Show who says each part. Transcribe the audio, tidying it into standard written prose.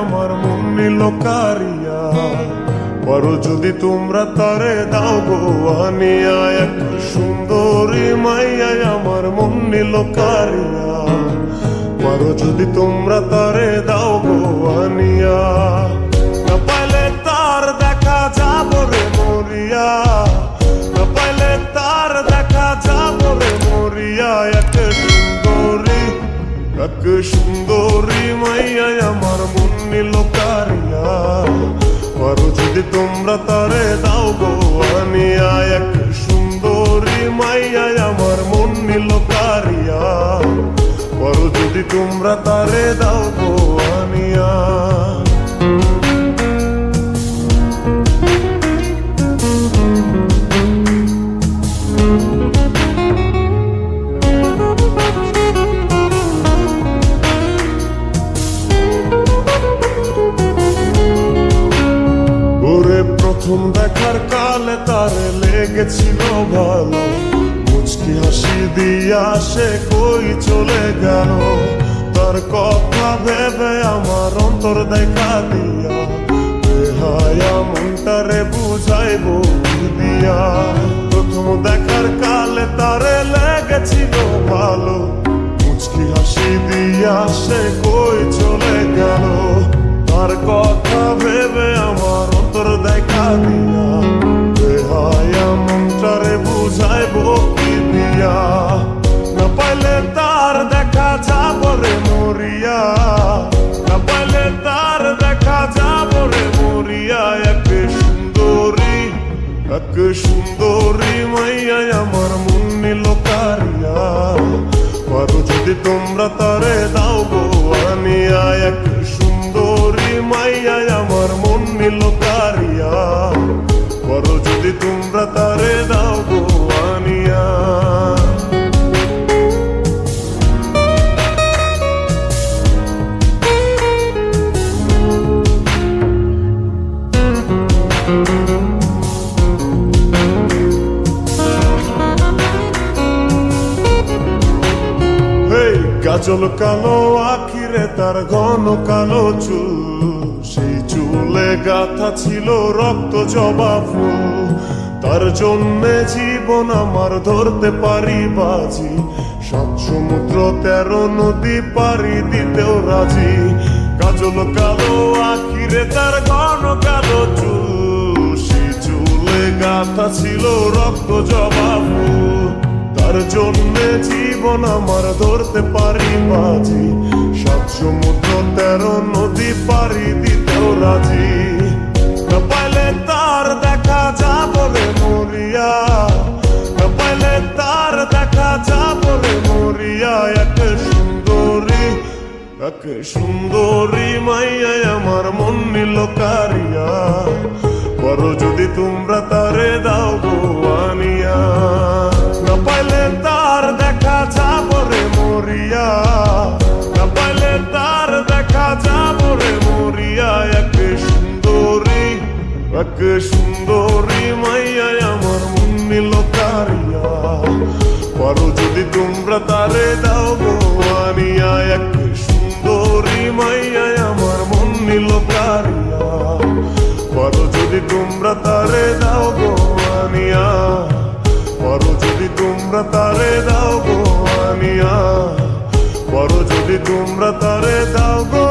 Speaker 1: আমার মন নিল কারিয়া, পারো যদি তোমরা তারে দাও গো আনিয়া। এক সুন্দরী মাইয়া আমার মন নিল কারিয়া, পারো যদি তোমরা তারে দাও গো আনিয়া। না পাইলে তার দেখা যাব রে মরিয়া, না পাইলে তার দেখা যাব রে মরিয়া। এক সুন্দরী মাইয়া আমার মন নিল কারিয়া, পারো যদি তোমরা তারে দাও গো আনিয়া। এক সুন্দরী মাইয়া আমার মন নিল কারিয়া, পারো যদি তোমরা তারে দাও গো আনিয়া। প্রথম দেখার কালে তারে লেগেছিল ভালো, মুচকি হাসি দিয়া সে কই চলে গেল। তার কথা ভেবে আমার অন্তর দেখা দিয়া, বেহায়া মনটারে বুঝাইব দিয়া। প্রথম দেখার কালে তারে লেগেছিল ভালো, মুচকি হাসি দিয়া সে কই চলে গেল। তার কথা ভেবে আমার অন্তর দেখা দিয়া, বেহায়া মনটারে বুঝাইব কি দিয়া। না পাইলে তার দেখা যাব রে মরিয়া, না পাইলে তার দেখা যাব রে মরিয়া। এক সুন্দরী মাইয়া আমার মন নিল কারিয়া, পারো যদি তোমরা তারে দাও গো আনিয়া। এক সুন্দরী মাইয়া আমার মন নিল কারিয়া, পারো যদি তোমরা তারে দাও গো আনিয়া। কাজল কালো আখিরে তার ঘন কালো চুল, সেই চুলে গাথা ছিল রক্ত জবা ফুল। তার জন্যে জীবন আমার ধরতে পারি বাজি, ৭ সমুদ্র ১৩ নদী পারি দিতেও রাজি। কাজল কালো আখিরে তার ঘন কালো চুল, সেই চুলে গাথা ছিল রক্ত জবা ফুল। তার জন্যে জীবন আমার ধরতে পারি বাজি, ৭ সমুদ্র ১৩ নদী পারি দিতেও রাজি। না পাইলে তার দেখা যাব রে মরিয়া, না পাইলে তার দেখা যাব রে মরিয়া। এক সুন্দরী মাইয়া আমার মন নিল কারিয়া, পারো যদি তোমরা তারে দাও গো আনিয়া। না পাইলে তার দেখা যাব রে মরিয়া, না পাইলে তার দেখা যাব রে মরিয়া। এক সুন্দরী মাইয়া আমার মন নিল কারিয়া, পারো যদি তোমরা তারে দাও গো আনিয়া। এক সুন্দরী মাইয়া আমার মন নিল কারিয়া, পারো যদি তোমরা তারে দাও গো আনিয়া। পারো যদি তোমরা তারে দাও গো আনিয়া, পারো যদি তোমরা তারে দাও গো।